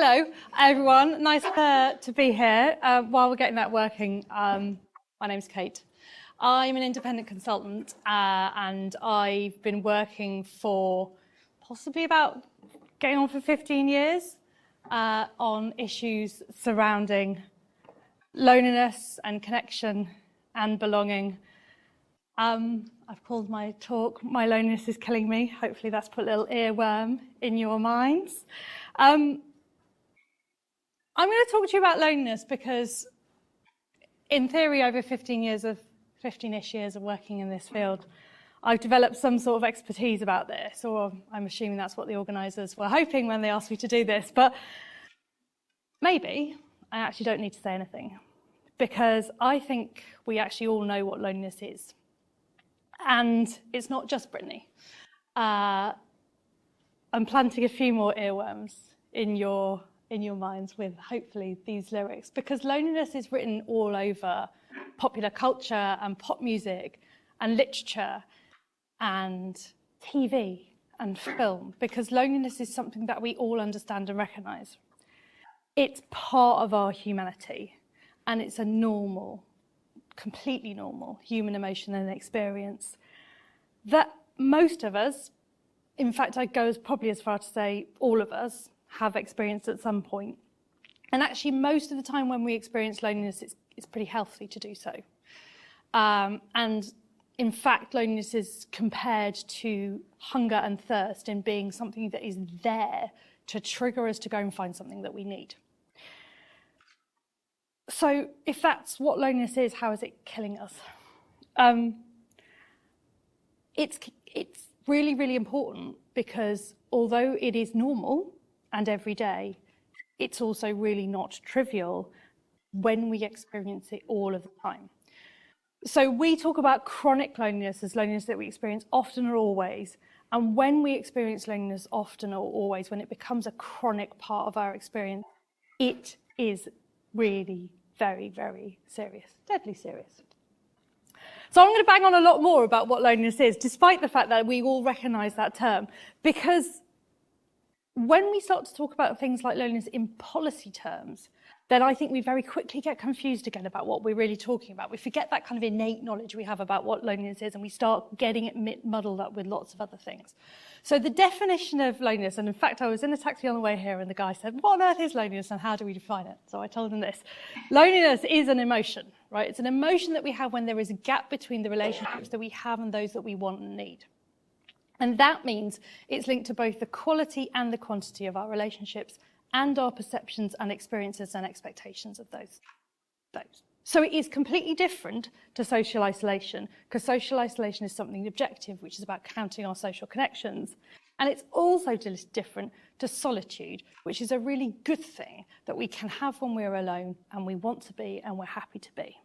Hello, everyone. Nice to be here. While we're getting that working, my name's Kate. I'm an independent consultant, and I've been working for possibly about getting on for 15 years on issues surrounding loneliness and connection and belonging. I've called my talk, "My Loneliness is Killing Me." Hopefully that's put a little earworm in your minds. I'm going to talk to you about loneliness because, in theory, over 15-ish years of working in this field, I've developed some sort of expertise about this, or I'm assuming that's what the organisers were hoping when they asked me to do this. But maybe I actually don't need to say anything, because I think we actually all know what loneliness is. And it's not just Brittany. I'm planting a few more earworms in your minds with, hopefully, these lyrics, because loneliness is written all over popular culture and pop music and literature and TV and film, because loneliness is something that we all understand and recognise. It's part of our humanity, and it's a normal, completely normal human emotion and experience that most of us, in fact, I'd go probably as far to say all of us, have experienced at some point. And actually, most of the time when we experience loneliness, it's pretty healthy to do so. And in fact, loneliness is compared to hunger and thirst in being something that is there to trigger us to go and find something that we need. So if that's what loneliness is, how is it killing us? It's really, really important, because although it is normal and every day, it's also really not trivial when we experience it all of the time. So we talk about chronic loneliness as loneliness that we experience often or always. And when we experience loneliness often or always, when it becomes a chronic part of our experience, it is really very, very serious, deadly serious. So I'm going to bang on a lot more about what loneliness is, despite the fact that we all recognise that term, because when we start to talk about things like loneliness in policy terms, then I think we very quickly get confused again about what we're really talking about. We forget that kind of innate knowledge we have about what loneliness is, and we start getting it muddled up with lots of other things. So the definition of loneliness, and in fact I was in a taxi on the way here and the guy said, "What on earth is loneliness and how do we define it?" So I told him this. Loneliness is an emotion, right? It's an emotion that we have when there is a gap between the relationships that we have and those that we want and need. And that means it's linked to both the quality and the quantity of our relationships and our perceptions and experiences and expectations of those. So it is completely different to social isolation, because social isolation is something objective, which is about counting our social connections. And it's also different to solitude, which is a really good thing that we can have when we're alone and we want to be and we're happy to be.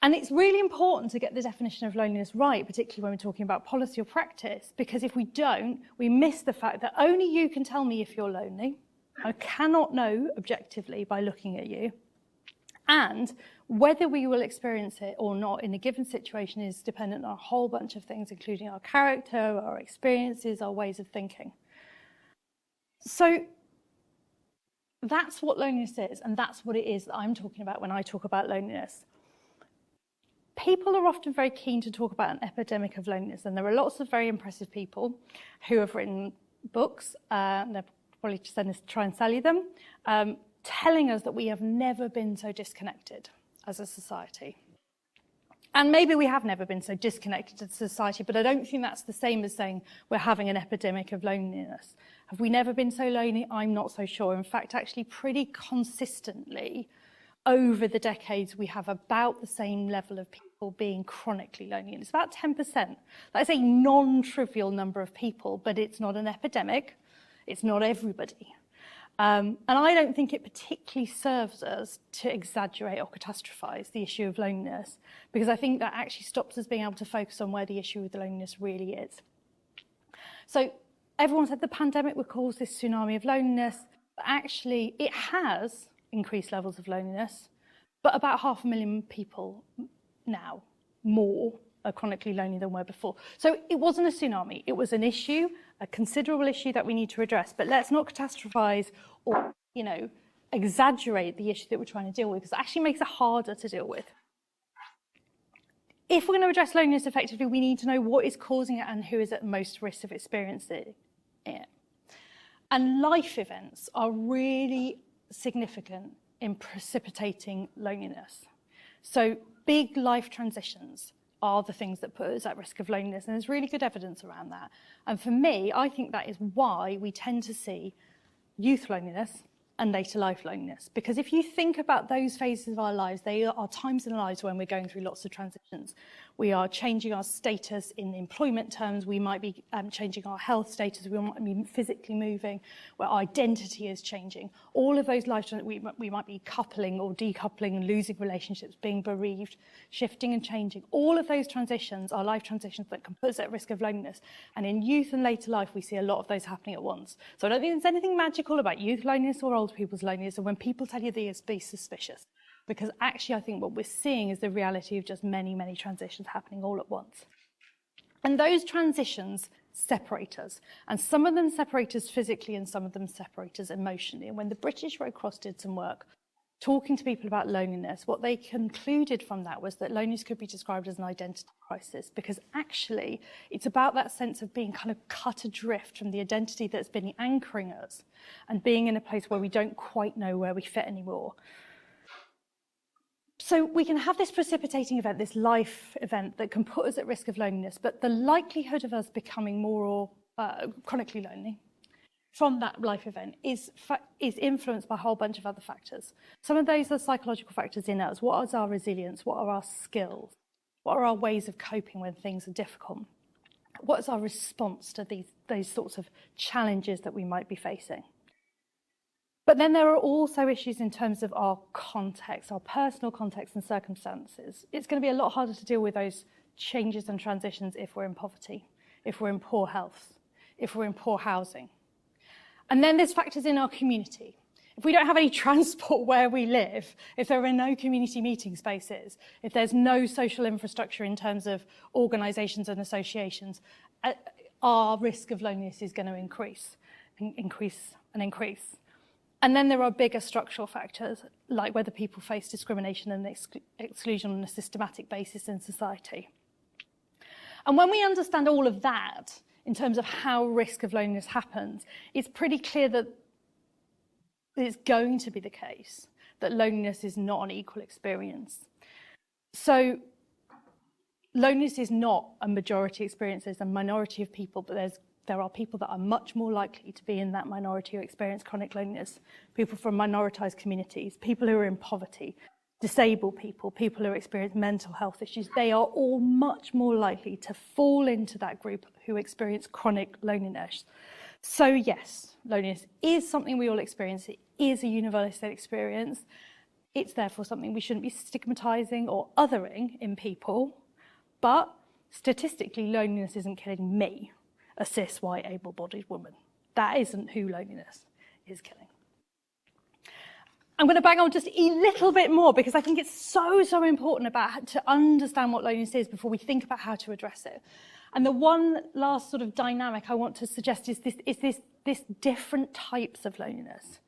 And it's really important to get the definition of loneliness right, particularly when we're talking about policy or practice, because if we don't, we miss the fact that only you can tell me if you're lonely. I cannot know objectively by looking at you. And whether we will experience it or not in a given situation is dependent on a whole bunch of things, including our character, our experiences, our ways of thinking. So that's what loneliness is, and that's what it is that I'm talking about when I talk about loneliness. People are often very keen to talk about an epidemic of loneliness, and there are lots of very impressive people who have written books, and they're probably try and sell you them, telling us that we have never been so disconnected as a society. And maybe we have never been so disconnected as a society, but I don't think that's the same as saying we're having an epidemic of loneliness. Have we never been so lonely? I'm not so sure. In fact, actually pretty consistently, over the decades, we have about the same level of people being chronically lonely. And it's about 10%. That's a non-trivial number of people, but it's not an epidemic. It's not everybody. And I don't think it particularly serves us to exaggerate or catastrophize the issue of loneliness, because I think that actually stops us being able to focus on where the issue with loneliness really is. So everyone said the pandemic would cause this tsunami of loneliness, but actually it has increased levels of loneliness, but about 500,000 people now, more, are chronically lonely than were before. So it wasn't a tsunami, it was an issue, a considerable issue that we need to address, but let's not catastrophize or, exaggerate the issue that we're trying to deal with, because it actually makes it harder to deal with. If we're going to address loneliness effectively, we need to know what is causing it and who is at most risk of experiencing it. And life events are really significant in precipitating loneliness. So big life transitions are the things that put us at risk of loneliness, and there's really good evidence around that. And for me, I think that is why we tend to see youth loneliness and later life loneliness. Because if you think about those phases of our lives, they are times in our lives when we're going through lots of transitions. We are changing our status in employment terms, we might be changing our health status, we might be physically moving, where our identity is changing. All of those life transitions, we might be coupling or decoupling and losing relationships, being bereaved, shifting and changing. All of those transitions are life transitions that can put us at risk of loneliness. And in youth and later life, we see a lot of those happening at once. So I don't think there's anything magical about youth loneliness or older people's loneliness, and when people tell you this, be suspicious. Because actually, I think what we're seeing is the reality of just many, many transitions happening all at once. And those transitions separate us. And some of them separate us physically and some of them separate us emotionally. And when the British Red Cross did some work talking to people about loneliness, what they concluded from that was that loneliness could be described as an identity crisis, because actually it's about that sense of being kind of cut adrift from the identity that's been anchoring us and being in a place where we don't quite know where we fit anymore. So we can have this precipitating event, this life event that can put us at risk of loneliness, but the likelihood of us becoming more chronically lonely from that life event is influenced by a whole bunch of other factors. Some of those are psychological factors in us. What is our resilience? What are our skills? What are our ways of coping when things are difficult? What is our response to those sorts of challenges that we might be facing? But then there are also issues in terms of our context, our personal context and circumstances. It's going to be a lot harder to deal with those changes and transitions if we're in poverty, if we're in poor health, if we're in poor housing. And then there's factors in our community. If we don't have any transport where we live, if there are no community meeting spaces, if there's no social infrastructure in terms of organisations and associations, our risk of loneliness is going to increase. And then there are bigger structural factors, like whether people face discrimination and exclusion on a systematic basis in society. And when we understand all of that, in terms of how risk of loneliness happens, it's pretty clear that it's going to be the case that loneliness is not an equal experience. So loneliness is not a majority experience, there's a minority of people, but there are people that are much more likely to be in that minority who experience chronic loneliness, people from minoritized communities, people who are in poverty, disabled people, people who experience mental health issues. They are all much more likely to fall into that group who experience chronic loneliness. So yes, loneliness is something we all experience. It is a universal experience. It's therefore something we shouldn't be stigmatizing or othering in people. But statistically, loneliness isn't killing me, a cis, white, able-bodied woman. That isn't who loneliness is killing. I'm going to bang on just a little bit more because I think it's so important to understand what loneliness is before we think about how to address it. And the one last sort of dynamic I want to suggest is this different types of loneliness.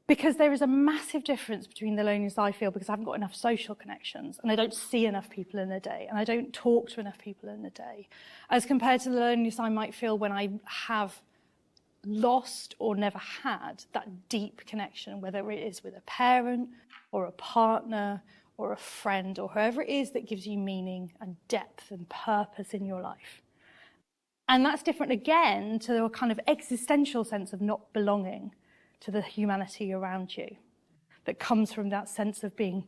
Because there is a massive difference between the loneliness I feel because I haven't got enough social connections and I don't see enough people in a day and I don't talk to enough people in a day, as compared to the loneliness I might feel when I have lost or never had that deep connection, whether it is with a parent or a partner or a friend or whoever it is that gives you meaning and depth and purpose in your life. And that's different again to a kind of existential sense of not belonging to the humanity around you that comes from that sense of being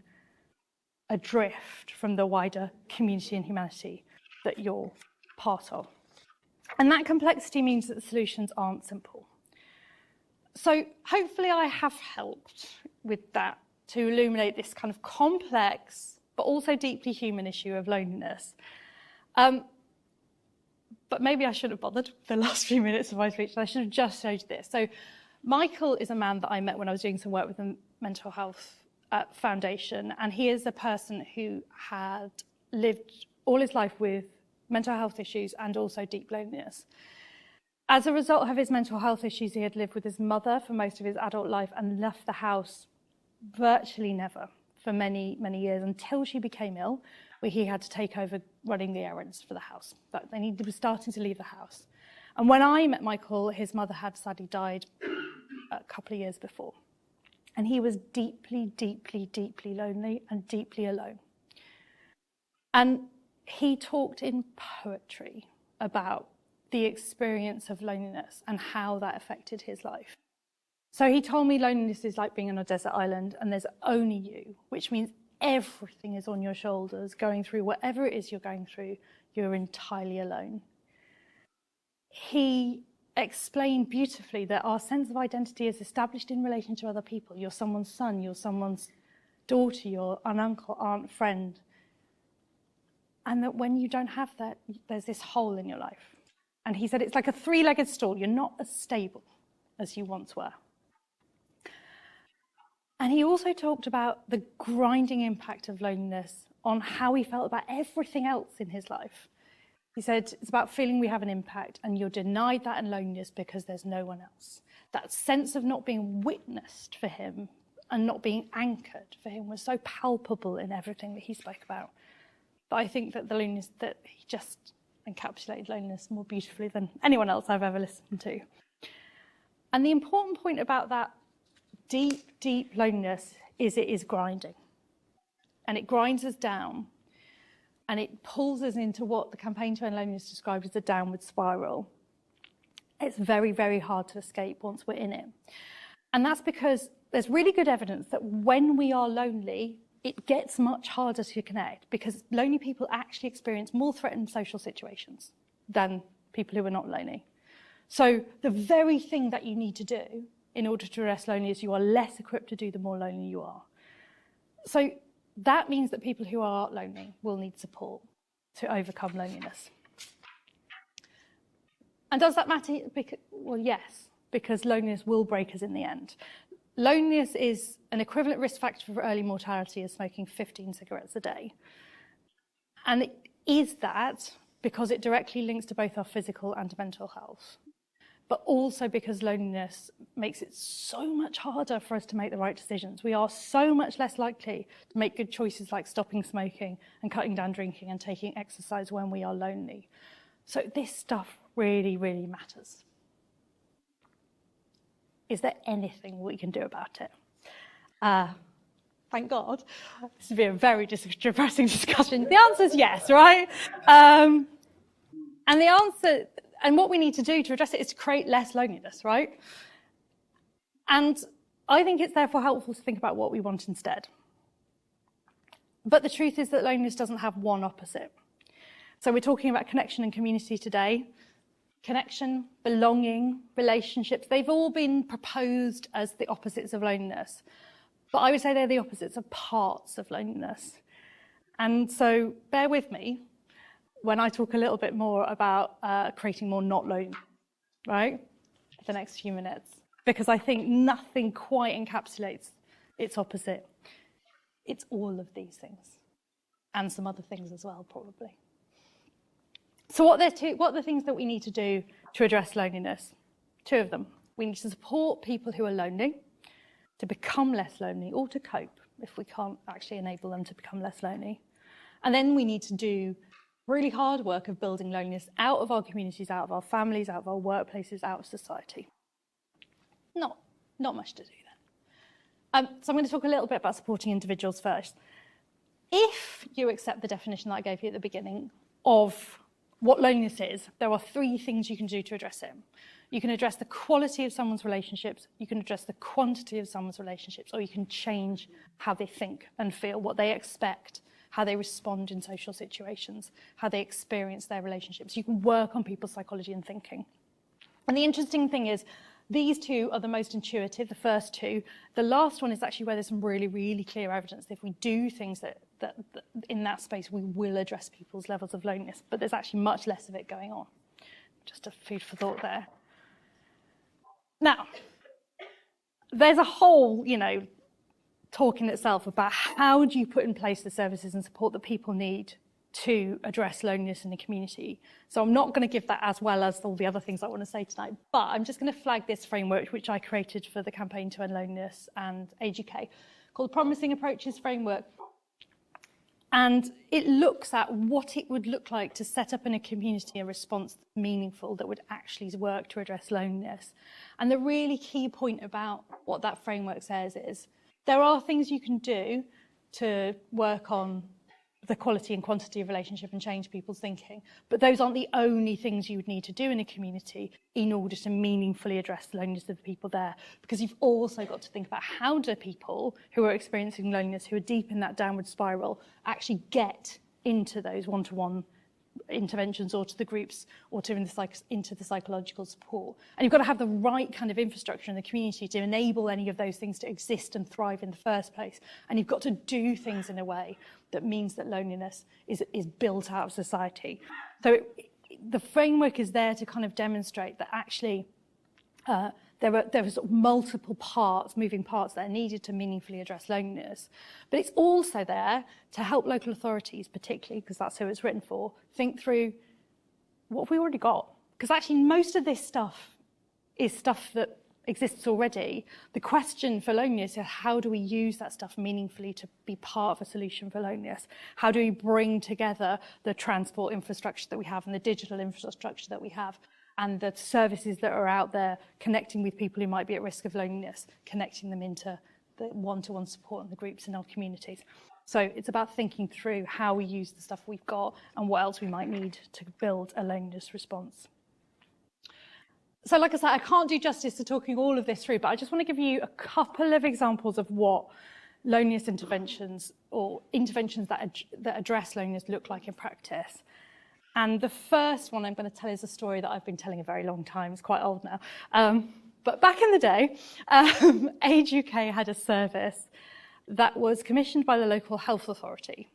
adrift from the wider community and humanity that you're part of. And that complexity means that the solutions aren't simple. So hopefully I have helped with that to illuminate this kind of complex but also deeply human issue of loneliness. But maybe I shouldn't have bothered the last few minutes of my speech. I should have just showed you this. So Michael is a man that I met when I was doing some work with the Mental Health Foundation, and he is a person who had lived all his life with mental health issues and also deep loneliness. As a result of his mental health issues, he had lived with his mother for most of his adult life and left the house virtually never for many, many years until she became ill, where he had to take over running the errands for the house. But then he was starting to leave the house. And when I met Michael, his mother had sadly died a couple of years before. And he was deeply, deeply, deeply lonely and deeply alone. And he talked in poetry about the experience of loneliness and how that affected his life. So he told me loneliness is like being on a desert island and there's only you, which means everything is on your shoulders, going through whatever it is you're going through, you're entirely alone. He explained beautifully that our sense of identity is established in relation to other people. You're someone's son, you're someone's daughter, you're an uncle, aunt, friend. And that when you don't have that, there's this hole in your life. And he said it's like a three-legged stool. You're not as stable as you once were. And he also talked about the grinding impact of loneliness on how he felt about everything else in his life. He said it's about feeling we have an impact and you're denied that in loneliness because there's no one else. That sense of not being witnessed for him and not being anchored for him was so palpable in everything that he spoke about. But I think that the loneliness, that he just encapsulated loneliness more beautifully than anyone else I've ever listened to. And the important point about that deep, deep loneliness is it is grinding. And it grinds us down. And it pulls us into what the Campaign to End Loneliness described as a downward spiral. It's very, very hard to escape once we're in it. And that's because there's really good evidence that when we are lonely, it gets much harder to connect because lonely people actually experience more threatened social situations than people who are not lonely. So the very thing that you need to do in order to address loneliness, you are less equipped to do the more lonely you are. So that means that people who are lonely will need support to overcome loneliness. And does that matter? Well, yes, because loneliness will break us in the end. Loneliness is an equivalent risk factor for early mortality as smoking 15 cigarettes a day. And it is that because it directly links to both our physical and mental health, but also because loneliness makes it so much harder for us to make the right decisions. We are so much less likely to make good choices like stopping smoking and cutting down drinking and taking exercise when we are lonely. So this stuff really, really matters. Is there anything we can do about it? Thank God. This would be a very depressing discussion. The answer is yes, right? And the answer, and what we need to do to address it is to create less loneliness, right? And I think it's therefore helpful to think about what we want instead. But the truth is that loneliness doesn't have one opposite. So we're talking about connection and community today. Connection, belonging, relationships, they've all been proposed as the opposites of loneliness. But I would say they're the opposites of parts of loneliness. And so bear with me when I talk a little bit more about creating more not lonely, right? For the next few minutes. Because I think nothing quite encapsulates its opposite. It's all of these things. And some other things as well, probably. So what are the things that we need to do to address loneliness? Two of them. We need to support people who are lonely to become less lonely or to cope if we can't actually enable them to become less lonely. And then we need to do really hard work of building loneliness out of our communities, out of our families, out of our workplaces, out of society. Not much to do then. So I'm going to talk a little bit about supporting individuals first. If you accept the definition that I gave you at the beginning of what loneliness is, there are three things you can do to address it. You can address the quality of someone's relationships, you can address the quantity of someone's relationships, or you can change how they think and feel, what they expect, how they respond in social situations, how they experience their relationships. You can work on people's psychology and thinking. And the interesting thing is, these two are the most intuitive, the first two. The last one is actually where there's some really, really clear evidence that if we do things that in that space, we will address people's levels of loneliness, but there's actually much less of it going on. Just a food for thought there. Now, there's a whole, talk in itself about how do you put in place the services and support that people need to address loneliness in the community. So I'm not going to give that as well as all the other things I want to say tonight, but I'm just going to flag this framework which I created for the Campaign to End Loneliness and Age UK, called Promising Approaches Framework. And it looks at what it would look like to set up in a community a response that's meaningful, that would actually work to address loneliness. And the really key point about what that framework says is there are things you can do to work on the quality and quantity of relationship and change people's thinking, but those aren't the only things you would need to do in a community in order to meaningfully address the loneliness of the people there, because you've also got to think about how do people who are experiencing loneliness, who are deep in that downward spiral, actually get into those one-to-one interventions or to the groups or to into the psychological support. And you've got to have the right kind of infrastructure in the community to enable any of those things to exist and thrive in the first place. And you've got to do things in a way that means that loneliness is built out of society. So the framework is there to kind of demonstrate that actually there are sort of multiple parts, moving parts that are needed to meaningfully address loneliness. But it's also there to help local authorities, particularly because that's who it's written for, think through what have we already got? Because actually most of this stuff is stuff that exists already. The question for loneliness is how do we use that stuff meaningfully to be part of a solution for loneliness? How do we bring together the transport infrastructure that we have and the digital infrastructure that we have and the services that are out there connecting with people who might be at risk of loneliness, connecting them into the one-to-one support in the groups in our communities. So it's about thinking through how we use the stuff we've got and what else we might need to build a loneliness response. So like I said, I can't do justice to talking all of this through, but I just want to give you a couple of examples of what loneliness interventions or interventions that address loneliness look like in practice. And the first one I'm going to tell is a story that I've been telling a very long time. It's quite old now. But back in the day, Age UK had a service that was commissioned by the local health authority.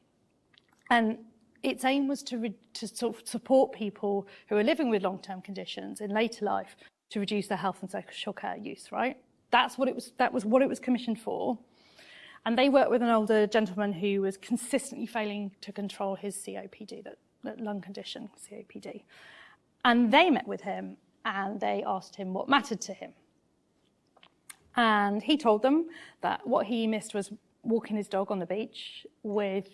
And its aim was to sort of support people who are living with long-term conditions in later life to reduce their health and social care use, right? That was what it was commissioned for. And they worked with an older gentleman who was consistently failing to control his COPD, that lung condition, COPD. And they met with him and they asked him what mattered to him. And he told them that what he missed was walking his dog on the beach with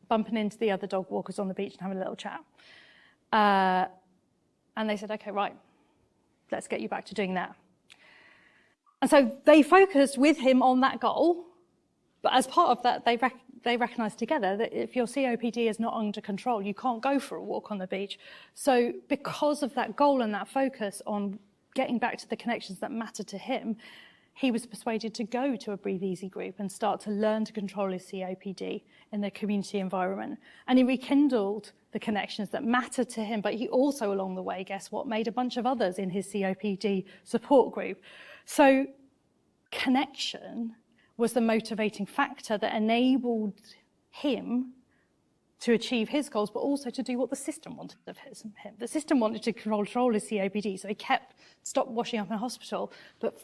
bumping into the other dog walkers on the beach and having a little chat. And they said, okay, right, let's get you back to doing that. And so they focused with him on that goal, but as part of that, they recognised together that if your COPD is not under control, you can't go for a walk on the beach. So because of that goal and that focus on getting back to the connections that matter to him, he was persuaded to go to a Breathe Easy group and start to learn to control his COPD in the community environment. And he rekindled the connections that mattered to him, but he also, along the way, guess what, made a bunch of others in his COPD support group. So connection was the motivating factor that enabled him to achieve his goals, but also to do what the system wanted of him. The system wanted to control his COPD, so he stopped washing up in hospital, but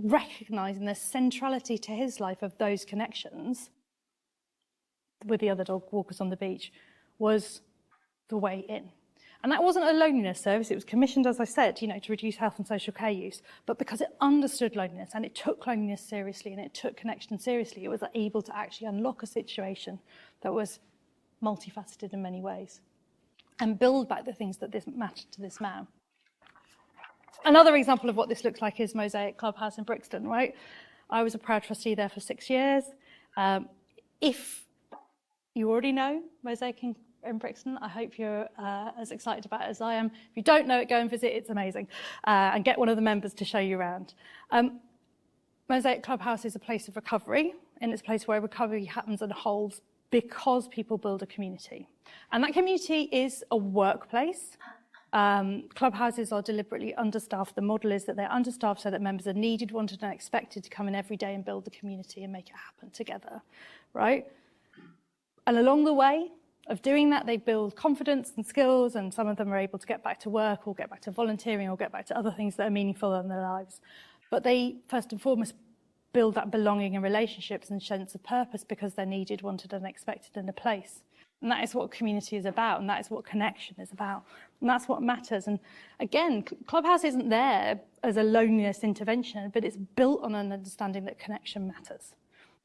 recognising the centrality to his life of those connections with the other dog walkers on the beach was the way in. And that wasn't a loneliness service. It was commissioned, as I said, to reduce health and social care use. But because it understood loneliness and it took loneliness seriously and it took connection seriously, it was able to actually unlock a situation that was multifaceted in many ways and build back the things that mattered to this man. Another example of what this looks like is Mosaic Clubhouse in Brixton, right? I was a proud trustee there for 6 years. If you already know Mosaic in Brixton, I hope you're as excited about it as I am. If you don't know it, go and visit. It's amazing. And get one of the members to show you around. Mosaic Clubhouse is a place of recovery, and it's a place where recovery happens and holds because people build a community. And that community is a workplace. Clubhouses are deliberately understaffed. The model is that they're understaffed so that members are needed, wanted and expected to come in every day and build the community and make it happen together, right? And along the way of doing that, they build confidence and skills, and some of them are able to get back to work or get back to volunteering or get back to other things that are meaningful in their lives. But they, first and foremost, build that belonging and relationships and sense of purpose because they're needed, wanted and expected in a place. And that is what community is about, and that is what connection is about. And that's what matters. And again, Clubhouse isn't there as a loneliness intervention, but it's built on an understanding that connection matters.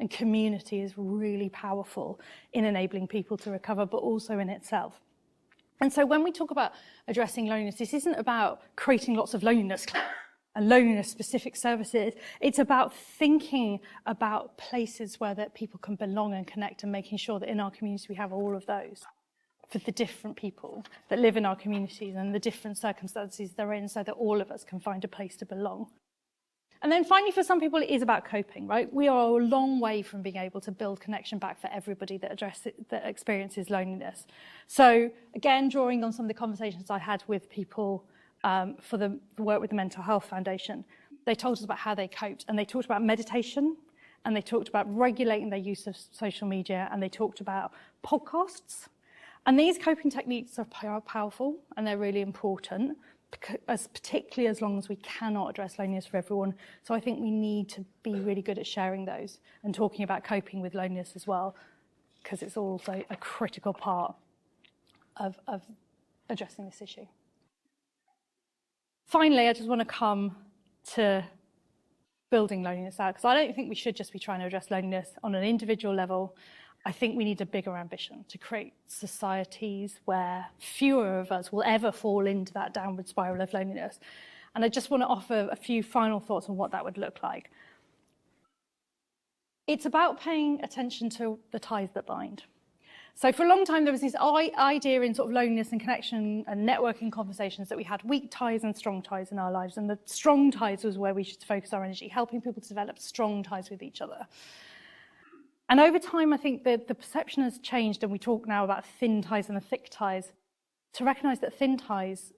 And community is really powerful in enabling people to recover, but also in itself. And so when we talk about addressing loneliness, this isn't about creating lots of loneliness clubs and loneliness-specific services. It's about thinking about places where that people can belong and connect, and making sure that in our community we have all of those for the different people that live in our communities and the different circumstances they're in, so that all of us can find a place to belong. And then finally, for some people, it is about coping, right? We are a long way from being able to build connection back for everybody that experiences loneliness. So again, drawing on some of the conversations I had with people for the work with the Mental Health Foundation, they told us about how they coped, and they talked about meditation, and they talked about regulating their use of social media, and they talked about podcasts. And these coping techniques are powerful, and they're really important, particularly as long as we cannot address loneliness for everyone. So I think we need to be really good at sharing those and talking about coping with loneliness as well, because it's also a critical part of addressing this issue. Finally, I just want to come to building loneliness out, because I don't think we should just be trying to address loneliness on an individual level. I think we need a bigger ambition to create societies where fewer of us will ever fall into that downward spiral of loneliness. And I just want to offer a few final thoughts on what that would look like. It's about paying attention to the ties that bind. So for a long time, there was this idea in sort of loneliness and connection and networking conversations that we had weak ties and strong ties in our lives. And the strong ties was where we should focus our energy, helping people to develop strong ties with each other. And over time, I think the perception has changed, and we talk now about thin ties and the thick ties, to recognise that thin ties,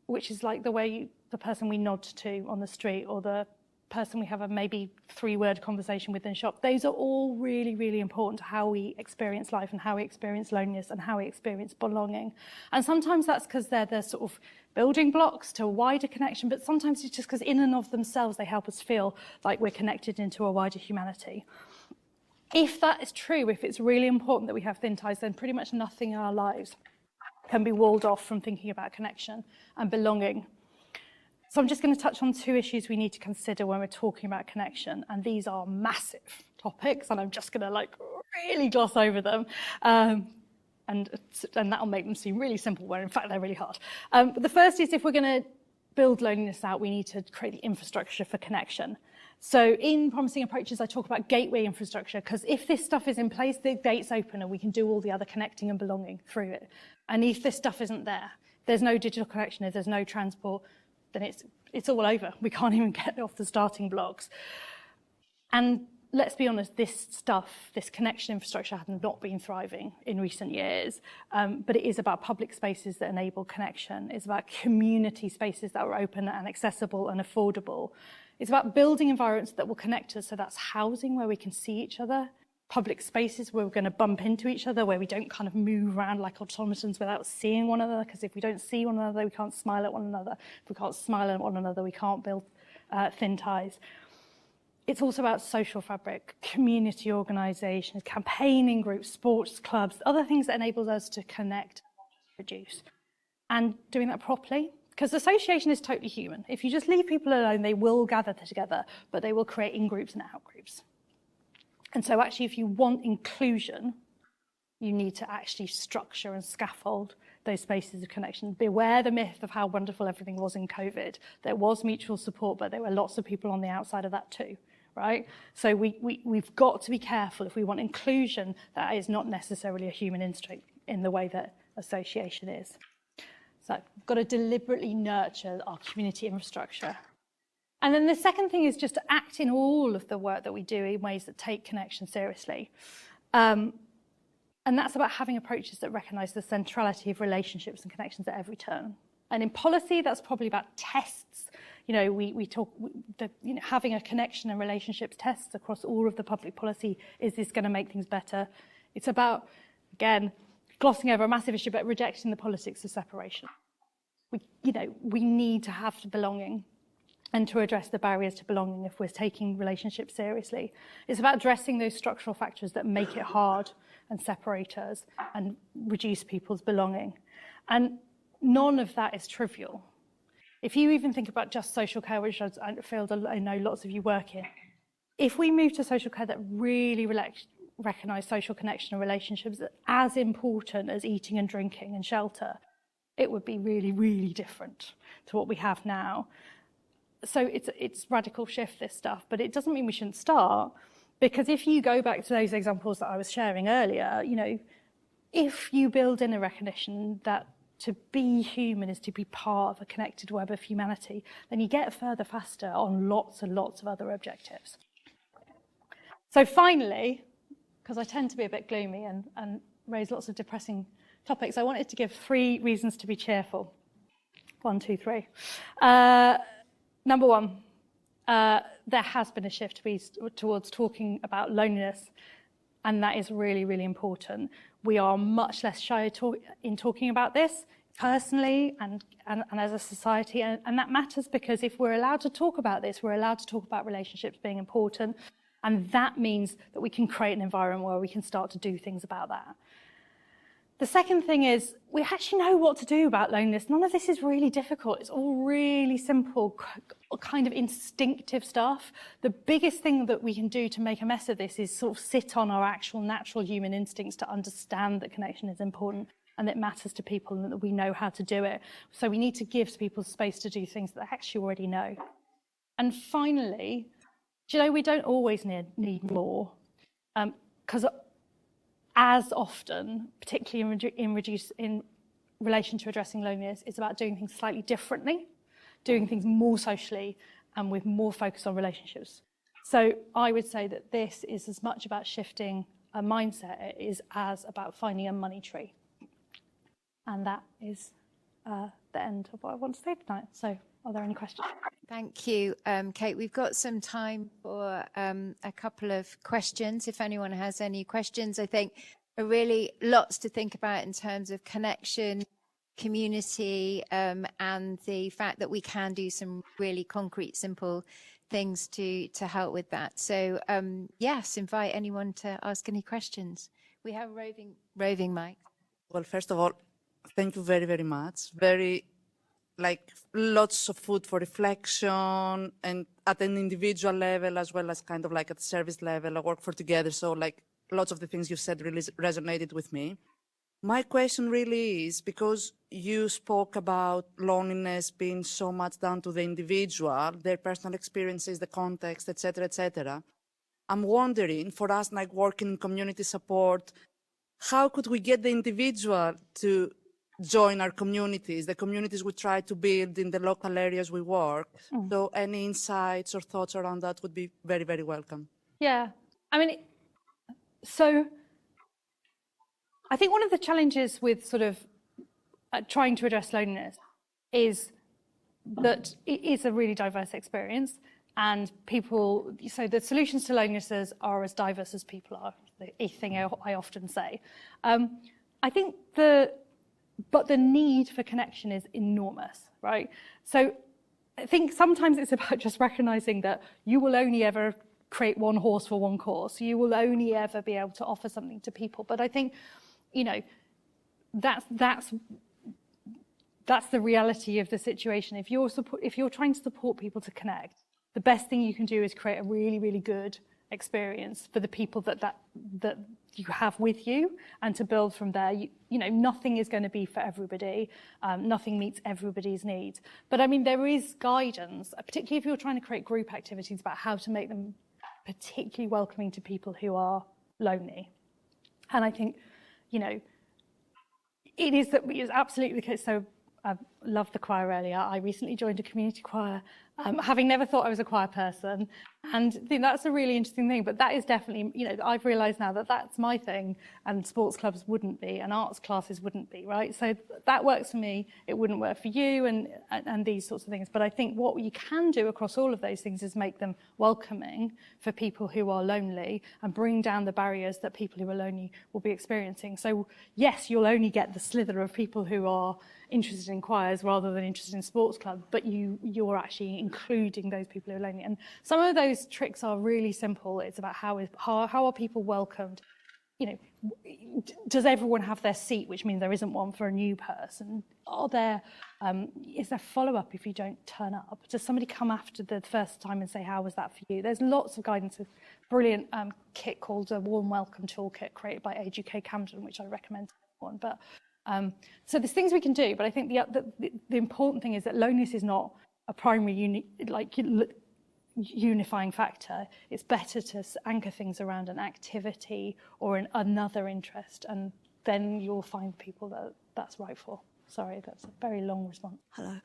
which is like the person we nod to on the street, or the person we have a maybe 3-word conversation with in shop, those are all really, really important to how we experience life and how we experience loneliness and how we experience belonging. And sometimes that's because they're the sort of building blocks to a wider connection, but sometimes it's just because in and of themselves they help us feel like we're connected into a wider humanity. If that is true, if it's really important that we have thin ties, then pretty much nothing in our lives can be walled off from thinking about connection and belonging. So I'm just going to touch on 2 issues we need to consider when we're talking about connection, and these are massive topics, and I'm just going to really gloss over them, and that'll make them seem really simple, where in fact they're really hard. But the first is, if we're going to build loneliness out, we need to create the infrastructure for connection. So in Promising Approaches, I talk about gateway infrastructure, because if this stuff is in place, the gate's open and we can do all the other connecting and belonging through it. And if this stuff isn't there, there's no digital connection, if there's no transport, then it's all over. We can't even get off the starting blocks. And let's be honest, this connection infrastructure has not been thriving in recent years, but it is about public spaces that enable connection. It's about community spaces that are open and accessible and affordable. It's about building environments that will connect us, so that's housing where we can see each other, public spaces where we're going to bump into each other, where we don't kind of move around like automatons without seeing one another, because if we don't see one another, we can't smile at one another. If we can't smile at one another, we can't build thin ties. It's also about social fabric, community organisations, campaigning groups, sports clubs, other things that enable us to connect and reduce. And doing that properly, because association is totally human. If you just leave people alone, they will gather together, but they will create in-groups and out-groups. And so actually, if you want inclusion, you need to actually structure and scaffold those spaces of connection. Beware the myth of how wonderful everything was in COVID. There was mutual support, but there were lots of people on the outside of that too, right? So we've got to be careful. If we want inclusion, that is not necessarily a human instinct in the way that association is. So we've got to deliberately nurture our community infrastructure. And then the second thing is just to act in all of the work that we do in ways that take connection seriously. And that's about having approaches that recognise the centrality of relationships and connections at every turn. And in policy, that's probably about tests. We talk, having a connection and relationships tests across all of the public policy. Is this going to make things better? It's about, again, glossing over a massive issue, but rejecting the politics of separation. We need to have belonging. and to address the barriers to belonging if we're taking relationships seriously. It's about addressing those structural factors that make it hard and separate us and reduce people's belonging. And none of that is trivial. If you even think about just social care, which is a field I know lots of you work in, if we move to social care that really recognise social connection and relationships as important as eating and drinking and shelter, it would be really, really different to what we have now. So it's radical shift, this stuff, but it doesn't mean we shouldn't start, because if you go back to those examples that I was sharing earlier, you know, if you build in a recognition that to be human is to be part of a connected web of humanity, then you get further faster on lots and lots of other objectives. So finally, because I tend to be a bit gloomy and raise lots of depressing topics, I wanted to give 3 reasons to be cheerful. 1, 2, 3. Number 1, there has been a shift towards talking about loneliness, and that is really, really important. We are much less shy in talking about this personally and as a society, and that matters, because if we're allowed to talk about this, we're allowed to talk about relationships being important, and that means that we can create an environment where we can start to do things about that. The second thing is, we actually know what to do about loneliness. None of this is really difficult. It's all really simple, kind of instinctive stuff. The biggest thing that we can do to make a mess of this is sort of sit on our actual natural human instincts to understand that connection is important and that it matters to people and that we know how to do it. So we need to give people space to do things that they actually already know. And finally, do you know, we don't always need more, because as often, particularly in relation to addressing loneliness, it's about doing things slightly differently, doing things more socially and with more focus on relationships. So I would say that this is as much about shifting a mindset as about finding a money tree. And that is the end of what I want to say tonight. So are there any questions? Thank you, Kate. We've got some time for a couple of questions. If anyone has any questions, I think are really lots to think about in terms of connection, community, and the fact that we can do some really concrete, simple things to help with that. So yes, invite anyone to ask any questions. We have roving mic. Well, first of all, thank you very, very much. Very, like, lots of food for reflection, and at an individual level as well as kind of like at service level, I work for together. So like lots of the things you said really resonated with me. My question really is, because you spoke about loneliness being so much down to the individual, their personal experiences, the context, etc., I'm wondering, for us, like working in community support, how could we get the individual to join our communities, the communities we try to build in the local areas we work? So any insights or thoughts around that would be very, very welcome. Yeah, I mean, so I think one of the challenges with sort of trying to address loneliness is that it is a really diverse experience, and people, so the solutions to loneliness are as diverse as people are, the thing I often say. I think but the need for connection is enormous, right? So I think sometimes it's about just recognizing that you will only ever create one horse for one course. You will only ever be able to offer something to people. But I think, you know, that's the reality of the situation. If you're trying to support people to connect, the best thing you can do is create a really, really good experience for the people that you have with you, and to build from there. You know, nothing is going to be for everybody. Nothing meets everybody's needs. But I mean, there is guidance, particularly if you're trying to create group activities, about how to make them particularly welcoming to people who are lonely. And I think, you know, it is absolutely the case. So I loved the choir earlier. I recently joined a community choir, having never thought I was a choir person. And I think that's a really interesting thing. But that is definitely, you know, I've realised now that that's my thing, and sports clubs wouldn't be, and arts classes wouldn't be, right? So that works for me. It wouldn't work for you, and these sorts of things. But I think what you can do across all of those things is make them welcoming for people who are lonely, and bring down the barriers that people who are lonely will be experiencing. So yes, you'll only get the slither of people who are interested in choir, fairs rather than interested in sports clubs, but you're actually including those people who are lonely. And some of those tricks are really simple. It's about how are people welcomed? You know, does everyone have their seat, which means there isn't one for a new person? Is there follow-up if you don't turn up? Does somebody come after the first time and say, how was that for you? There's lots of guidance with brilliant kit called a Warm Welcome Toolkit created by Age UK Camden, which I recommend to everyone. But so there's things we can do, but I think the important thing is that loneliness is not a primary unifying factor. It's better to anchor things around an activity or another interest, and then you'll find people that's right for. Sorry, that's a very long response. Hello.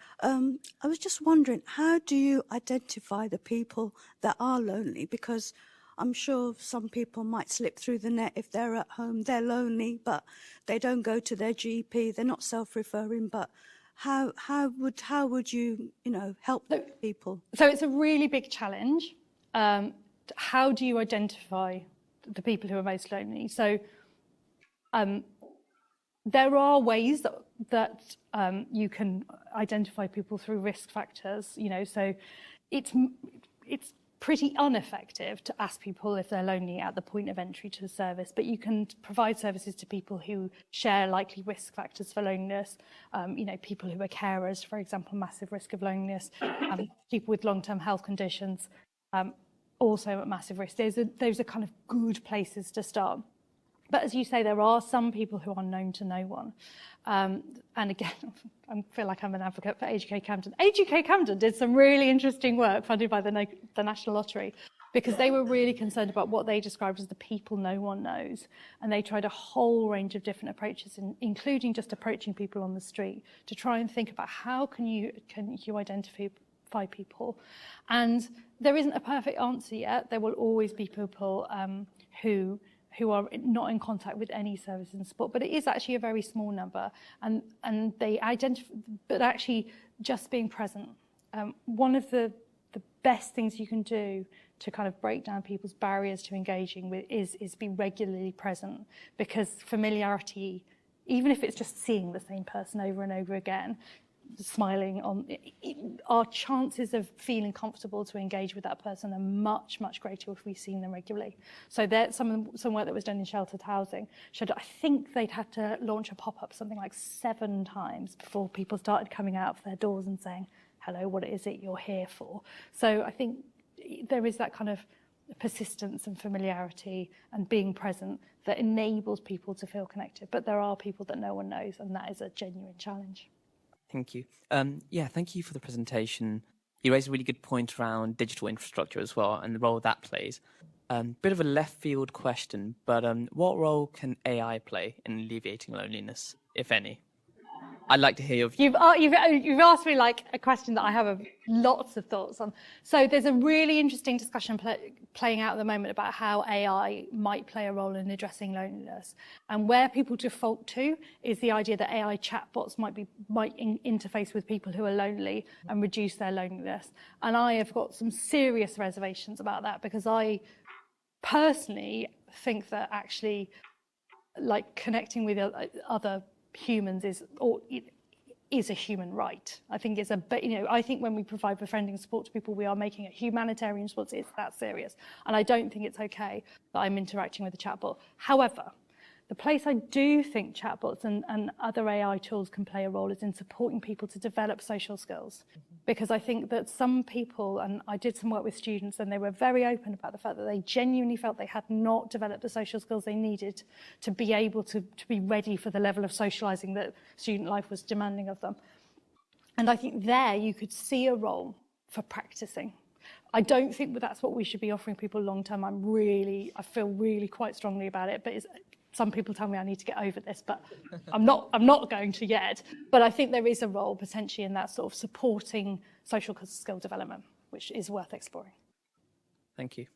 I was just wondering, how do you identify the people that are lonely? Because I'm sure some people might slip through the net if they're at home, they're lonely, but they don't go to their GP, they're not self-referring, but how would you help people? So it's a really big challenge. How do you identify the people who are most lonely? So there are ways that you can identify people through risk factors. So it's pretty ineffective to ask people if they're lonely at the point of entry to the service, but you can provide services to people who share likely risk factors for loneliness, people who are carers, for example, massive risk of loneliness, people with long-term health conditions, also at massive risk. Those are kind of good places to start. But as you say, there are some people who are known to no one. And again, I feel like I'm an advocate for Age UK Camden. Age UK Camden did some really interesting work funded by the National Lottery, because they were really concerned about what they described as the people no one knows. And they tried a whole range of different approaches, including just approaching people on the street, to try and think about how can you identify people. And there isn't a perfect answer yet. There will always be people who are not in contact with any services and support, but it is actually a very small number, and they identify, but actually just being present. One of the best things you can do to kind of break down people's barriers to engaging with is be regularly present, because familiarity, even if it's just seeing the same person over and over again, smiling our chances of feeling comfortable to engage with that person are much, much greater if we've seen them regularly. So there's some work that was done in sheltered housing showed, I think they'd had to launch a pop-up something like 7 times before people started coming out of their doors and saying, hello, what is it you're here for? So I think there is that kind of persistence and familiarity and being present that enables people to feel connected. But there are people that no one knows, and that is a genuine challenge. Thank you. Thank you for the presentation. You raised a really good point around digital infrastructure as well and the role that plays. Bit of a left field question, but what role can AI play in alleviating loneliness, if any? I'd like to hear your view. You've asked me like a question that I have lots of thoughts on. So there's a really interesting discussion playing out at the moment about how AI might play a role in addressing loneliness. And where people default to is the idea that AI chatbots might interface with people who are lonely and reduce their loneliness. And I have got some serious reservations about that, because I personally think that actually like connecting with other humans is a human right. I think I think when we provide befriending support to people, we are making a humanitarian response. It's that serious. And I don't think it's okay that I'm interacting with a chatbot. However, the place I do think chatbots and other AI tools can play a role is in supporting people to develop social skills. Because I think that some people, and I did some work with students, and they were very open about the fact that they genuinely felt they had not developed the social skills they needed to be able to be ready for the level of socialising that student life was demanding of them. And I think there you could see a role for practicing. I don't think that's what we should be offering people long term. I feel really quite strongly about it, but some people tell me I need to get over this, but I'm not going to yet. But I think there is a role potentially in that sort of supporting social skill development, which is worth exploring. Thank you.